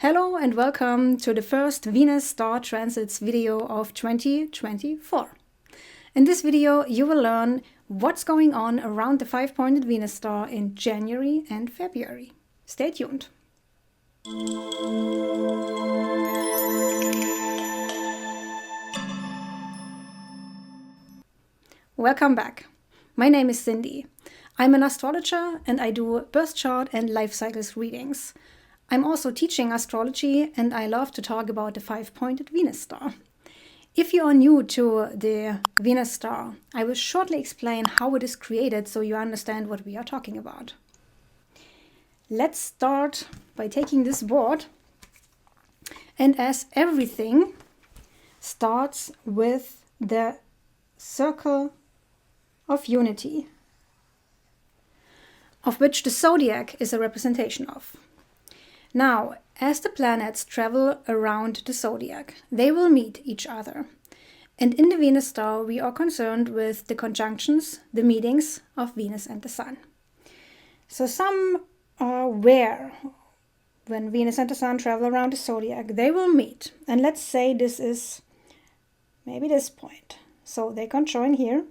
Hello and welcome to the first Venus star transits video of 2024. In this video you will learn what's going on around the 5-pointed Venus star in January and February. Stay tuned. Welcome back. My name is Sindy. I'm an astrologer and I do birth chart and life cycles readings. I'm also teaching astrology and I love to talk about the 5-pointed Venus star. If you are new to the Venus star, I will shortly explain how it is created so you understand what we are talking about. Let's start by taking this board, and as everything starts with the circle of unity, of which the zodiac is a representation of. Now, as the planets travel around the zodiac, they will meet each other. And in the Venus star, we are concerned with the conjunctions, the meetings of Venus and the Sun. So some are where, when Venus and the Sun travel around the zodiac, they will meet. And let's say this is maybe this point. So they conjoin here.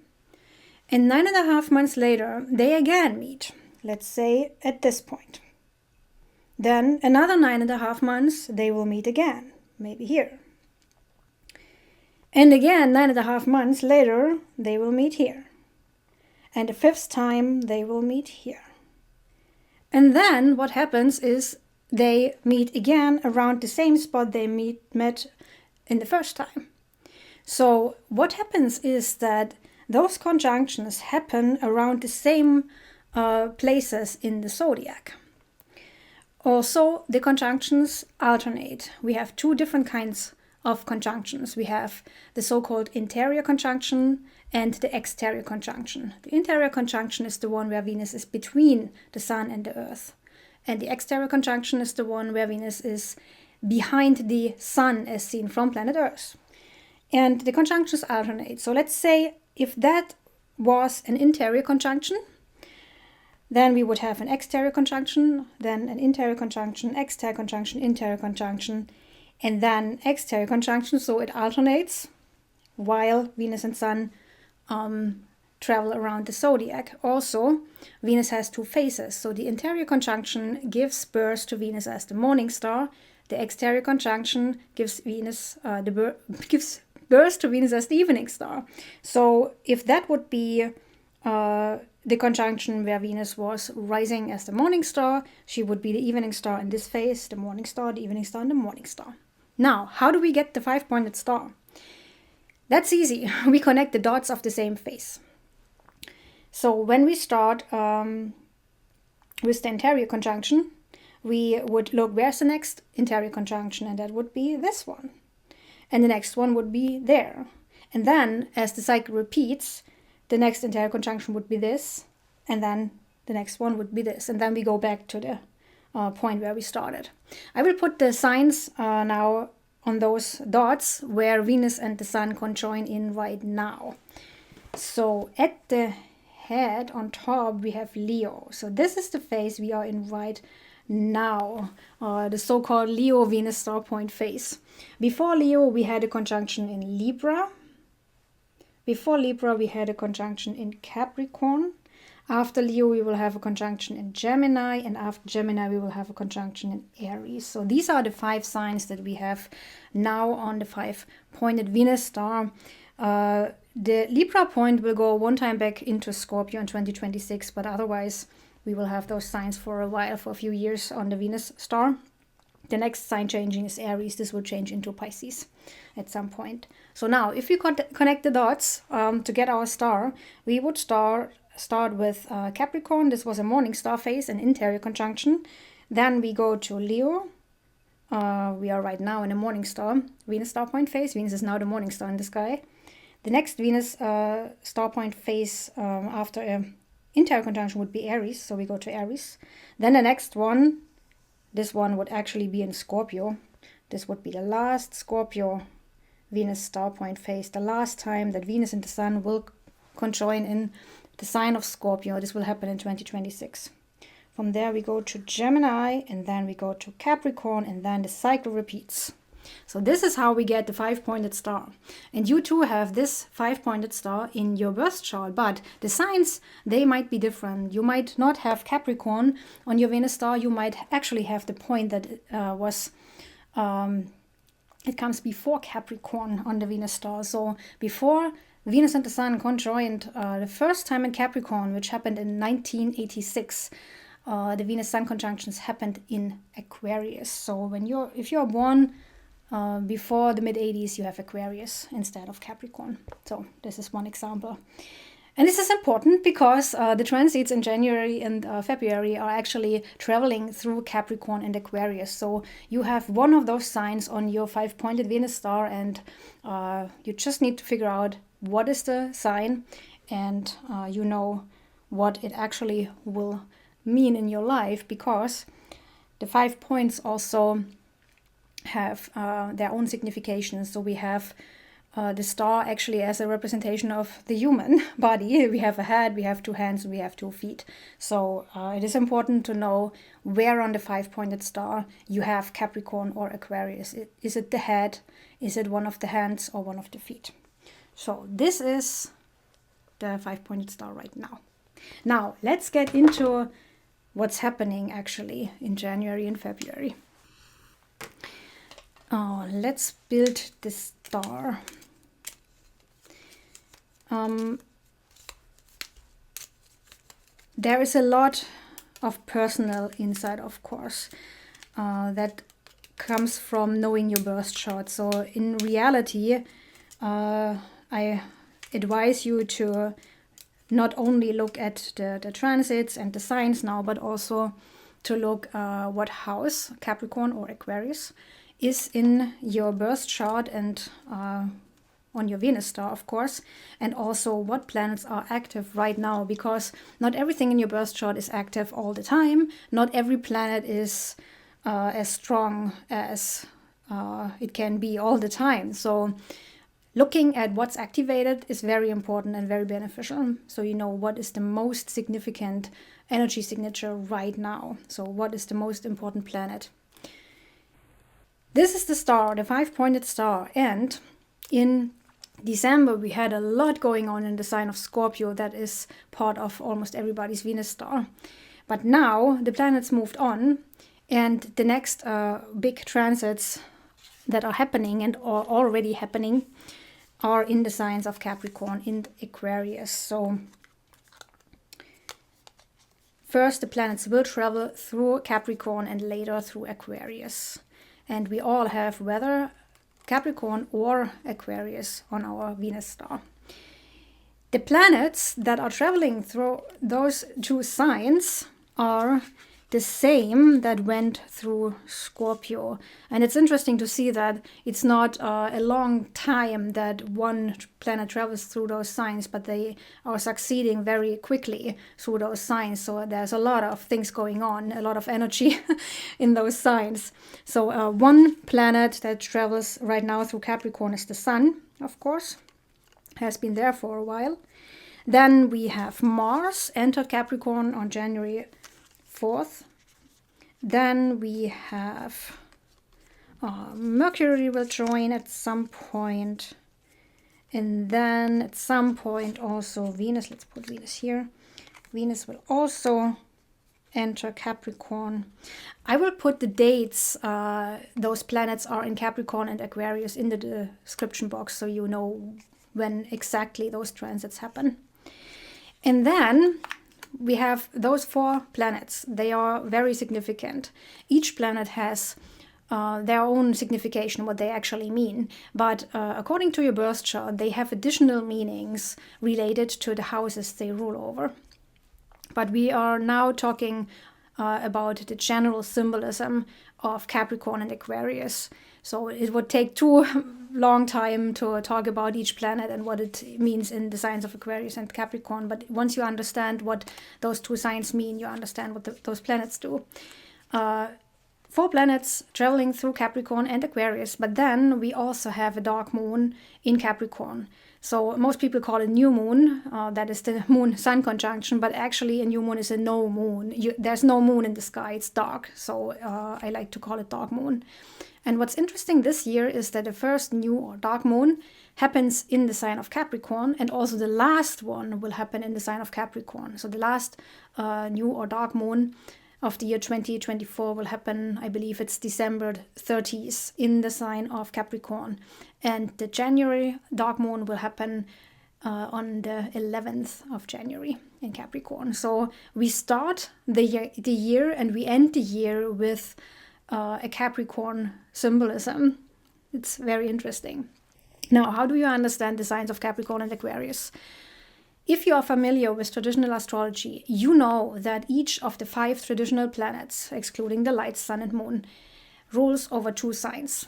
And 9.5 months later, they again meet. Let's say at this point. Then another 9.5 months, they will meet again, maybe here. And again, 9.5 months later, they will meet here. And the 5th time, they will meet here. And then what happens is they meet again around the same spot they met in the first time. So what happens is that those conjunctions happen around the same places in the zodiac. Also, the conjunctions alternate. We have two different kinds of conjunctions. We have the so-called interior conjunction and the exterior conjunction. The interior conjunction is the one where Venus is between the Sun and the Earth. And the exterior conjunction is the one where Venus is behind the Sun as seen from planet Earth. And the conjunctions alternate. So let's say if that was an interior conjunction, then we would have an exterior conjunction, then an interior conjunction, exterior conjunction, interior conjunction, and then exterior conjunction. So it alternates while Venus and Sun travel around the zodiac. Also, Venus has two phases. So the interior conjunction gives birth to Venus as the morning star. The exterior conjunction gives gives birth to Venus as the evening star. So if that would be the conjunction where Venus was rising as the morning star, she would be the evening star in this phase, the morning star, the evening star, and the morning star. Now, how do we get the 5-pointed star? That's easy. We connect the dots of the same phase. So when we start with the interior conjunction, we would look, where's the next interior conjunction? And that would be this one. And the next one would be there. And then, as the cycle repeats, the next interior conjunction would be this, and then the next one would be this. And then we go back to the point where we started. I will put the signs now on those dots where Venus and the Sun conjoin in right now. So at the head on top, we have Leo. So this is the phase we are in right now, the so-called Leo Venus star point phase. Before Leo, we had a conjunction in Libra. Before Libra, we had a conjunction in Capricorn. After Leo, we will have a conjunction in Gemini. And after Gemini, we will have a conjunction in Aries. So these are the 5 signs that we have now on the 5-pointed Venus star. The Libra point will go one time back into Scorpio in 2026. But otherwise, we will have those signs for a while, for a few years on the Venus star. The next sign changing is Aries. This will change into Pisces at some point. So now, if we connect the dots to get our star, we would start with Capricorn. This was a morning star phase, an interior conjunction. Then we go to Leo. We are right now in a morning star, Venus star point phase. Venus is now the morning star in the sky. The next Venus star point phase after an interior conjunction would be Aries. So we go to Aries. Then the next one, this one would actually be in Scorpio. This would be the last Scorpio Venus star point phase, the last time that Venus and the Sun will conjoin in the sign of Scorpio. This will happen in 2026. From there we go to Gemini, and then we go to Capricorn, and then the cycle repeats. So this is how we get the 5-pointed star. And you too have this 5-pointed star in your birth chart, but the signs, they might be different. You might not have Capricorn on your Venus star. You might actually have the point that it comes before Capricorn on the Venus star. So before Venus and the Sun conjoined the first time in Capricorn, which happened in 1986, the Venus-Sun conjunctions happened in Aquarius. So if you're born before the mid-80s, you have Aquarius instead of Capricorn. So this is one example. And this is important because the transits in January and February are actually traveling through Capricorn and Aquarius. So you have one of those signs on your 5-pointed Venus star, and you just need to figure out what is the sign, and you know what it actually will mean in your life, because the 5 points also have their own significations. So we have the star actually as a representation of the human body. We have a head, we have 2 hands, we have 2 feet. So it is important to know where on the 5-pointed star you have Capricorn or Aquarius. Is it the head? Is it one of the hands or one of the feet? So this is the 5-pointed star right now. Now let's get into what's happening actually in January and February. Let's build this star. There is a lot of personal insight, of course, that comes from knowing your birth chart. So in reality, I advise you to not only look at the transits and the signs now, but also to look what house, Capricorn or Aquarius, is in your birth chart, and on your Venus star, of course, and also what planets are active right now, because not everything in your birth chart is active all the time. Not every planet is as strong as it can be all the time. So looking at what's activated is very important and very beneficial. So you know what is the most significant energy signature right now. So what is the most important planet? This is the star, the 5-pointed star, and in December we had a lot going on in the sign of Scorpio. That is part of almost everybody's Venus star. But now the planets moved on, and the next big transits that are happening and are already happening are in the signs of Capricorn and Aquarius. So first the planets will travel through Capricorn and later through Aquarius. And we all have whether Capricorn or Aquarius on our Venus star. The planets that are traveling through those 2 signs are the same that went through Scorpio. And it's interesting to see that it's not a long time that one planet travels through those signs, but they are succeeding very quickly through those signs. So there's a lot of things going on, a lot of energy in those signs. So one planet that travels right now through Capricorn is the Sun, of course, has been there for a while. Then we have Mars entered Capricorn on January 4th. Then we have Mercury will join at some point, and then at some point also Venus, let's put Venus here, Venus will also enter Capricorn. I will put the dates those planets are in Capricorn and Aquarius in the description box, so you know when exactly those transits happen. And then we have those 4 planets. They are very significant. Each planet has their own signification, what they actually mean. But according to your birth chart, they have additional meanings related to the houses they rule over. But we are now talking about the general symbolism of Capricorn and Aquarius. So it would take too long time to talk about each planet and what it means in the signs of Aquarius and Capricorn. But once you understand what those 2 signs mean, you understand what those planets do. 4 planets traveling through Capricorn and Aquarius, but then we also have a dark moon in Capricorn. So most people call it new moon, that is the moon-sun conjunction, but actually a new moon is a no moon. There's no moon in the sky, it's dark, so I like to call it dark moon. And what's interesting this year is that the first new or dark moon happens in the sign of Capricorn, and also the last one will happen in the sign of Capricorn. So the last new or dark moon of the year 2024 will happen, I believe it's December 30th, in the sign of Capricorn. And the January dark moon will happen on the 11th of January in Capricorn. So we start the year and we end the year with a Capricorn symbolism. It's very interesting. Now, how do you understand the signs of Capricorn and Aquarius? If you are familiar with traditional astrology, you know that each of the 5 traditional planets, excluding the light, sun and moon, rules over 2 signs.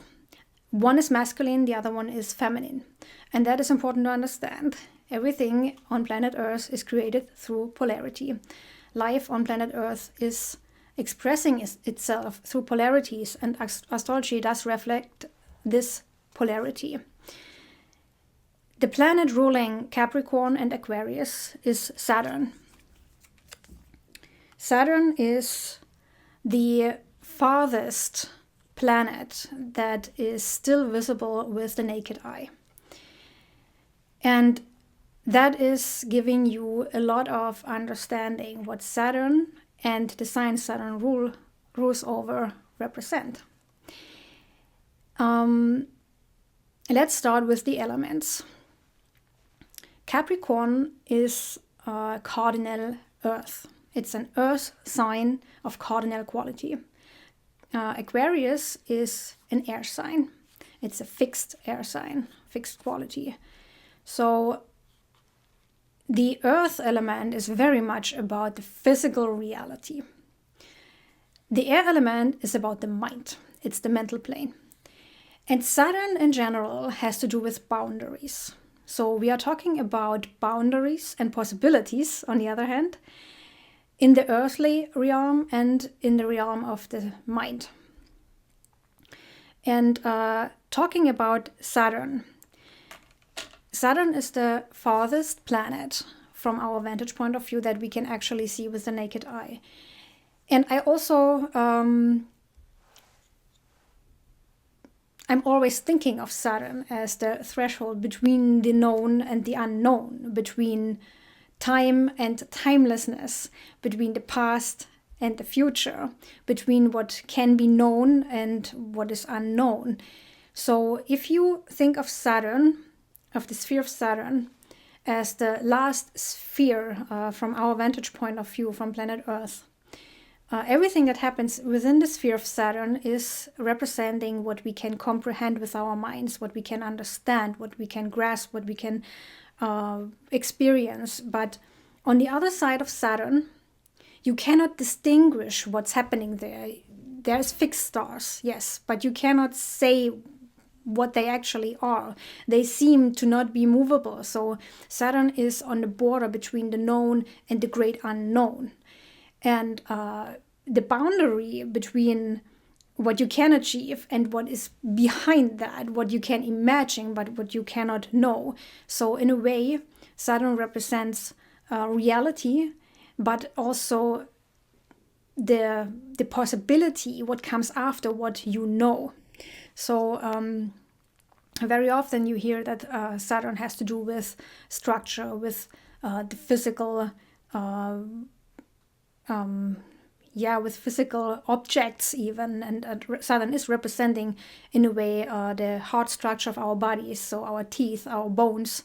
One is masculine, the other one is feminine. And that is important to understand. Everything on planet Earth is created through polarity. Life on planet Earth is expressing itself through polarities, and astrology does reflect this polarity. The planet ruling Capricorn and Aquarius is Saturn. Saturn is the farthest planet that is still visible with the naked eye. And that is giving you a lot of understanding what Saturn and the sign Saturn rules over represent. Let's start with the elements. Capricorn is cardinal earth. It's an earth sign of cardinal quality. Aquarius is an air sign. It's a fixed air sign, fixed quality. So the earth element is very much about the physical reality. The air element is about the mind. It's the mental plane. And Saturn in general has to do with boundaries. So we are talking about boundaries and possibilities, on the other hand, in the earthly realm and in the realm of the mind. And talking about Saturn, Saturn is the farthest planet from our vantage point of view that we can actually see with the naked eye. And I also, I'm always thinking of Saturn as the threshold between the known and the unknown, between time and timelessness, between the past and the future, between what can be known and what is unknown. So if you think of Saturn, of the sphere of Saturn, as the last sphere from our vantage point of view from planet Earth, everything that happens within the sphere of Saturn is representing what we can comprehend with our minds, what we can understand, what we can grasp, what we can experience. But on the other side of Saturn, you cannot distinguish what's happening there. There's fixed stars, yes, but you cannot say what they actually are. They seem to not be movable. So Saturn is on the border between the known and the great unknown. And the boundary between what you can achieve and what is behind that, what you can imagine, but what you cannot know. So in a way, Saturn represents reality, but also the possibility, what comes after what you know. So very often you hear that Saturn has to do with structure, with the physical, with physical objects even, and Saturn is representing in a way the hard structure of our bodies, so our teeth, our bones.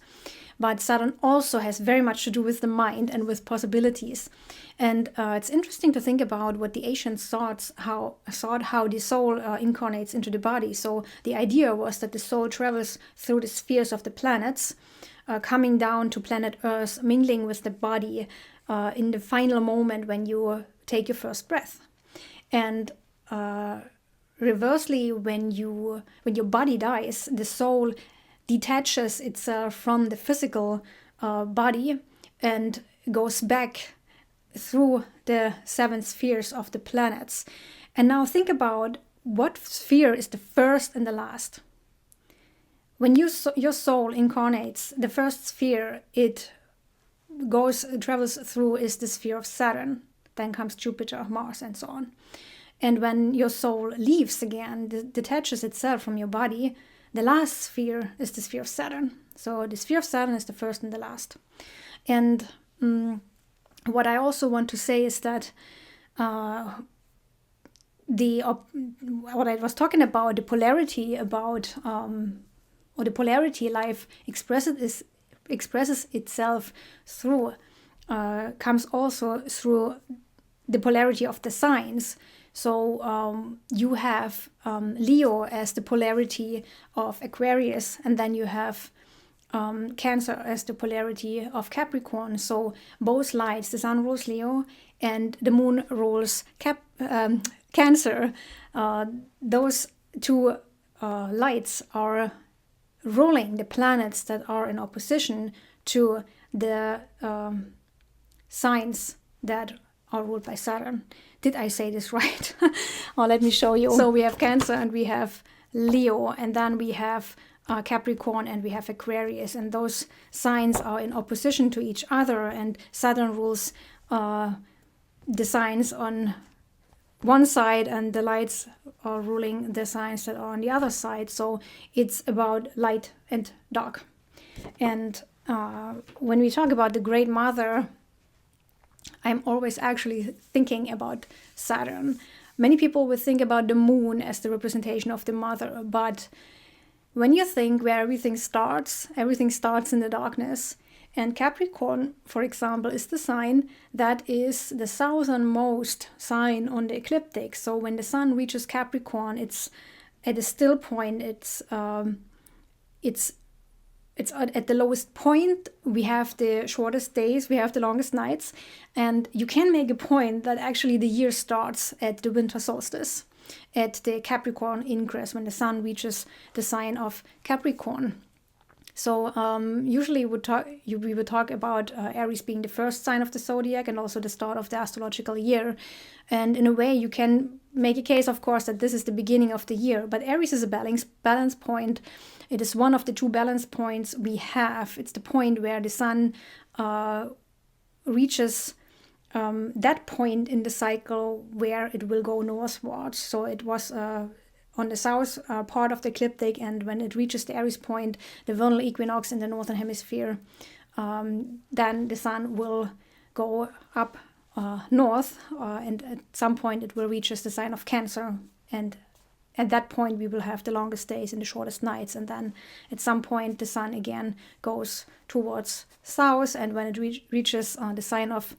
But Saturn also has very much to do with the mind and with possibilities. And it's interesting to think about what the ancients thought how the soul incarnates into the body. So the idea was that the soul travels through the spheres of the planets, coming down to planet Earth, mingling with the body in the final moment when you take your first breath. And reversely, when your body dies, the soul detaches itself from the physical body and goes back through the 7 spheres of the planets. And now think about what sphere is the first and the last. when your soul incarnates, the first sphere it travels through is the sphere of Saturn. Then comes Jupiter, Mars, and so on. And when your soul leaves again, detaches itself from your body, the last sphere is the sphere of Saturn. So the sphere of Saturn is the first and the last. And what I also want to say is that what I was talking about, the polarity or the polarity life expresses itself through, comes also through the polarity of the signs. So you have Leo as the polarity of Aquarius, and then you have Cancer as the polarity of Capricorn. So both lights, the sun rules Leo and the moon rules Cancer. Those two lights are ruling the planets that are in opposition to the signs that are ruled by Saturn. Did I say this right? Or let me show you. So we have Cancer and we have Leo, and then we have Capricorn and we have Aquarius, and those signs are in opposition to each other, and Saturn rules the signs on one side and the lights are ruling the signs that are on the other side. So it's about light and dark. And when we talk about the Great Mother, I'm always actually thinking about Saturn. Many people would think about the moon as the representation of the mother, but when you think where everything starts in the darkness. And Capricorn, for example, is the sign that is the southernmost sign on the ecliptic. So when the sun reaches Capricorn, it's at a still point. It's at the lowest point. We have the shortest days, we have the longest nights, and you can make a point that actually the year starts at the winter solstice, at the Capricorn ingress, when the sun reaches the sign of Capricorn. So usually we would talk about Aries being the first sign of the zodiac and also the start of the astrological year. And in a way, you can make a case, of course, that this is the beginning of the year. But Aries is a balance point. It is one of the two balance points we have. It's the point where the sun reaches that point in the cycle where it will go northwards. So it was on the south part of the ecliptic, and when it reaches the Aries point, the vernal equinox in the northern hemisphere, then the sun will go up north, and at some point it will reach the sign of Cancer, and at that point we will have the longest days and the shortest nights, and then at some point the sun again goes towards south, and when it reaches the sign of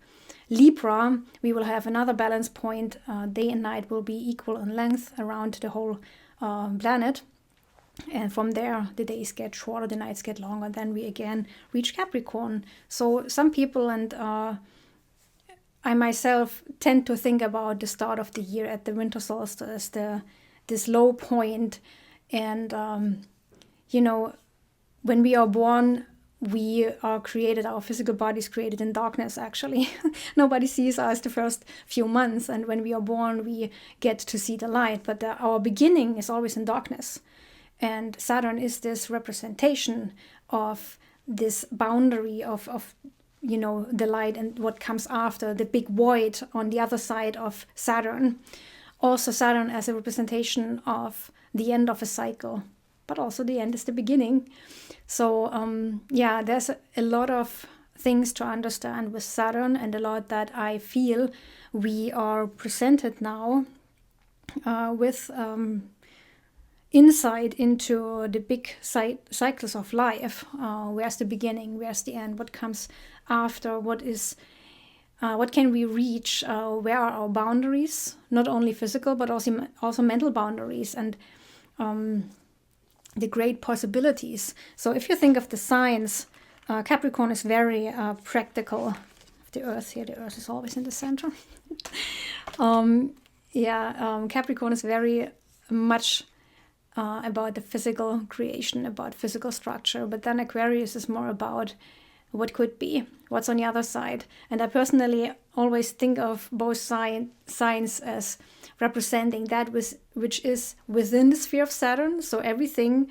Libra, we will have another balance point. Day and night will be equal in length around the whole planet. And from there, the days get shorter, the nights get longer. Then we again reach Capricorn. So some people, and I myself, tend to think about the start of the year at the winter solstice, this low point. And, when we are born, we are created, our physical body is created in darkness, actually. Nobody sees us the first few months, and when we are born, we get to see the light, but our beginning is always in darkness. And Saturn is this representation of this boundary of the light and what comes after, the big void on the other side of Saturn. Also Saturn as a representation of the end of a cycle, but also the end is the beginning. So there's a lot of things to understand with Saturn, and a lot that I feel we are presented now with insight into the big cycles of life. Where's the beginning? Where's the end? What comes after? What can we reach? Where are our boundaries? Not only physical, but also mental boundaries, and the great possibilities. So if you think of the signs, Capricorn is very practical. The Earth here, the Earth is always in the center. Capricorn is very much about the physical creation, about physical structure, but then Aquarius is more about what could be, what's on the other side. And I personally always think of both signs as representing that which is within the sphere of Saturn. So everything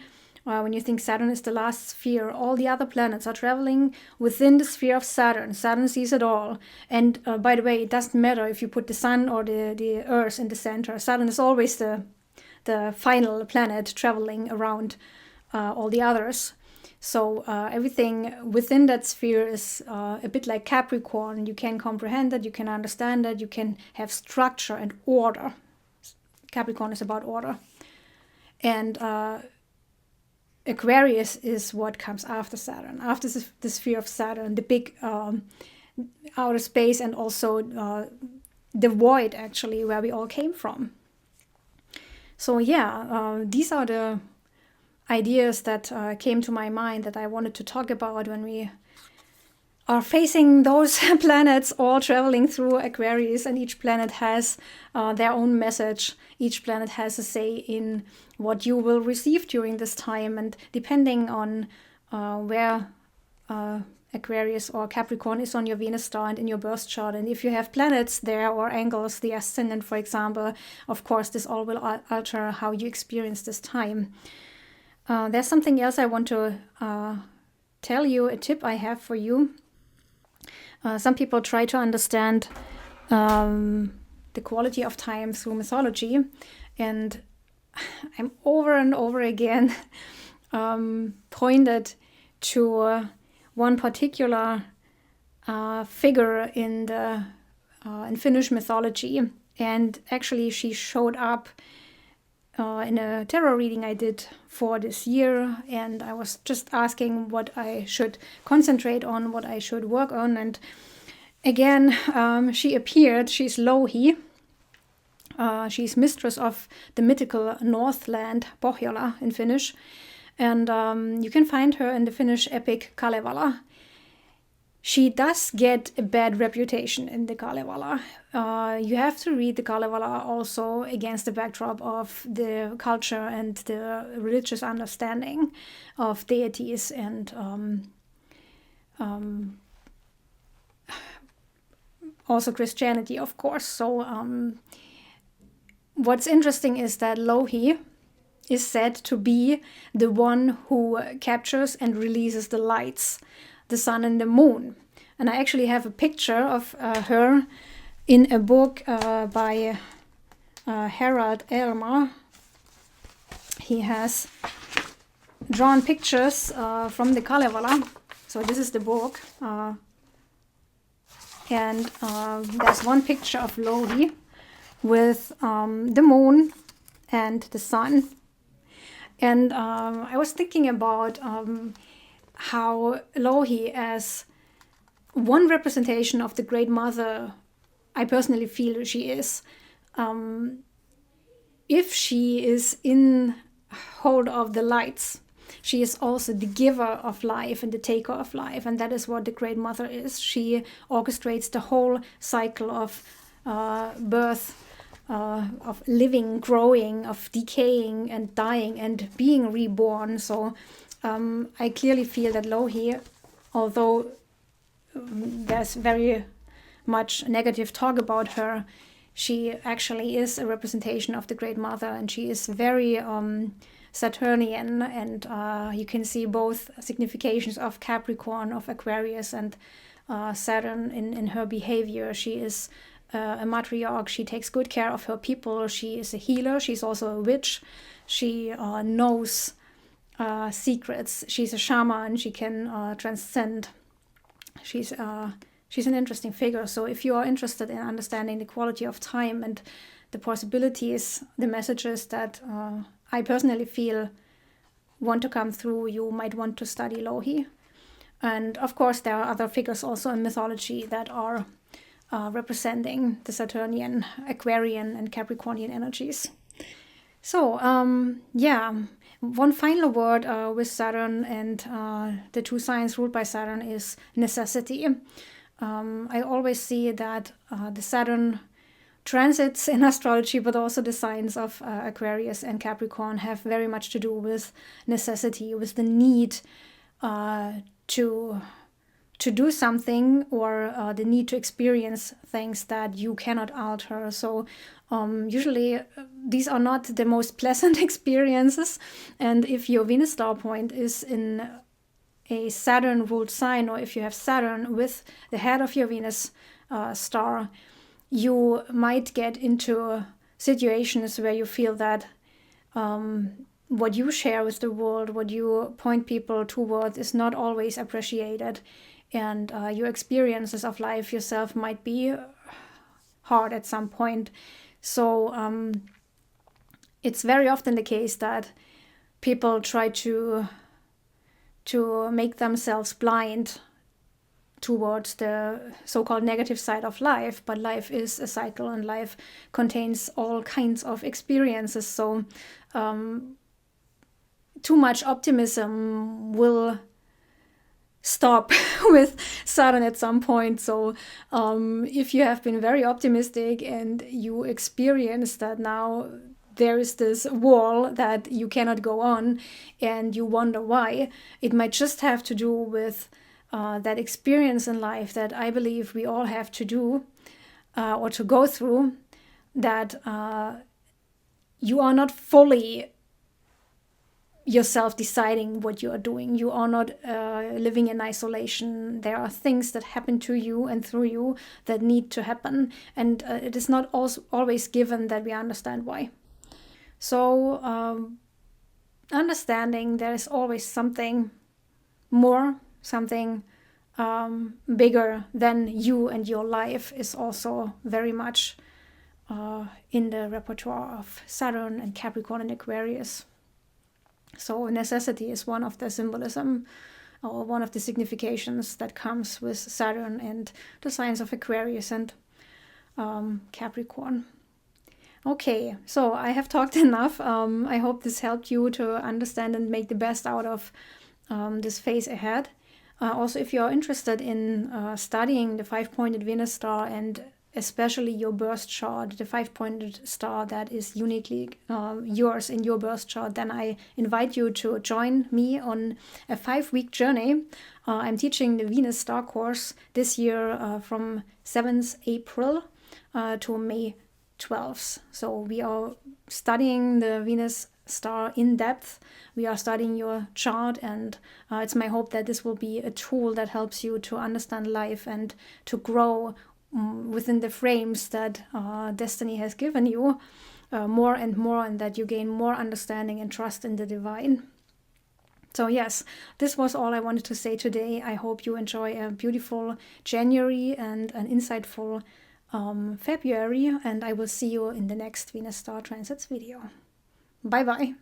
When you think Saturn is the last sphere, all the other planets are traveling within the sphere of Saturn. Saturn sees it all. And by the way, it doesn't matter if you put the Sun or the Earth in the center. Saturn is always the final planet traveling around all the others. So everything within that sphere is a bit like Capricorn. You can comprehend it, you can understand it, you can have structure and order. Capricorn is about order. And Aquarius is what comes after Saturn, after the sphere of Saturn, the big outer space, and also the void, actually, where we all came from. So yeah, these are the ideas that came to my mind that I wanted to talk about when we are facing those planets all traveling through Aquarius, and each planet has their own message. Each planet has a say in what you will receive during this time, and depending on where Aquarius or Capricorn is on your Venus star and in your birth chart, and if you have planets there or angles, the ascendant, for example, of course, this all will alter how you experience this time. There's something else I want to tell you, a tip I have for you. Some people try to understand the quality of time through mythology, and I'm over and over again pointed to one particular figure in Finnish mythology, and actually she showed up in a tarot reading I did for this year, and I was just asking what I should concentrate on, what I should work on, and again she appeared. She's Louhi. She's mistress of the mythical Northland, Pohjola in Finnish, and you can find her in the Finnish epic Kalevala. She does get a bad reputation in the Kalevala. You have to read the Kalevala also against the backdrop of the culture and the religious understanding of deities and also Christianity, of course. So what's interesting is that Louhi is said to be the one who captures and releases the lights, the sun and the moon. And I actually have a picture of her in a book by Harald Elmer. He has drawn pictures from the Kalevala. So this is the book. And there's one picture of Louhi with the moon and the sun. And I was thinking about how Louhi, as one representation of the Great Mother, I personally feel she is. If she is in hold of the lights, she is also the giver of life and the taker of life, and that is what the Great Mother is. She orchestrates the whole cycle of birth, of living, growing, of decaying and dying and being reborn. So I clearly feel that Louhi, although there's very much negative talk about her, she actually is a representation of the Great Mother, and she is very Saturnian, and you can see both significations of Capricorn, of Aquarius, and Saturn in her behavior. She is a matriarch. She takes good care of her people. She is a healer. She's also a witch. She knows secrets. She's a shaman. She can transcend. She's an interesting figure. So if you are interested in understanding the quality of time and the possibilities, the messages that I personally feel want to come through, you might want to study Louhi. And of course, there are other figures also in mythology that are representing the Saturnian, Aquarian, and Capricornian energies. So, yeah, one final word with Saturn and the two signs ruled by Saturn is necessity. I always see that the Saturn transits in astrology, but also the signs of Aquarius and Capricorn have very much to do with necessity, with the need to to do something, or the need to experience things that you cannot alter. So usually these are not the most pleasant experiences. And if your Venus star point is in a Saturn ruled sign, or if you have Saturn with the head of your Venus star, you might get into situations where you feel that what you share with the world, what you point people towards, is not always appreciated. And your experiences of life yourself might be hard at some point. So it's very often the case that people try to make themselves blind towards the so-called negative side of life. But life is a cycle, and life contains all kinds of experiences. So too much optimism will stop with Saturn at some point. So if you have been very optimistic and you experience that now there is this wall that you cannot go on, and you wonder why, it might just have to do with that experience in life that I believe we all have to do or to go through, that you are not fully yourself deciding what you are doing. You are not living in isolation. There are things that happen to you and through you that need to happen, and it is not always given that we understand why. So understanding there is always something more, something bigger than you and your life, is also very much in the repertoire of Saturn and Capricorn and Aquarius. So necessity is one of the symbolism, or one of the significations that comes with Saturn and the signs of Aquarius and Capricorn. Okay, so I have talked enough. I hope this helped you to understand and make the best out of this phase ahead. Also, if you're interested in studying the 5-pointed Venus star, and especially your birth chart, the 5-pointed star that is uniquely yours in your birth chart, then I invite you to join me on a 5-week journey. I'm teaching the Venus star course this year from 7th April to May 12th. So we are studying the Venus star in depth. We are studying your chart, and it's my hope that this will be a tool that helps you to understand life and to grow within the frames that destiny has given you more and more, and that you gain more understanding and trust in the divine. So yes, this was all I wanted to say today. I hope you enjoy a beautiful January and an insightful February, and I will see you in the next Venus star transits video. Bye bye.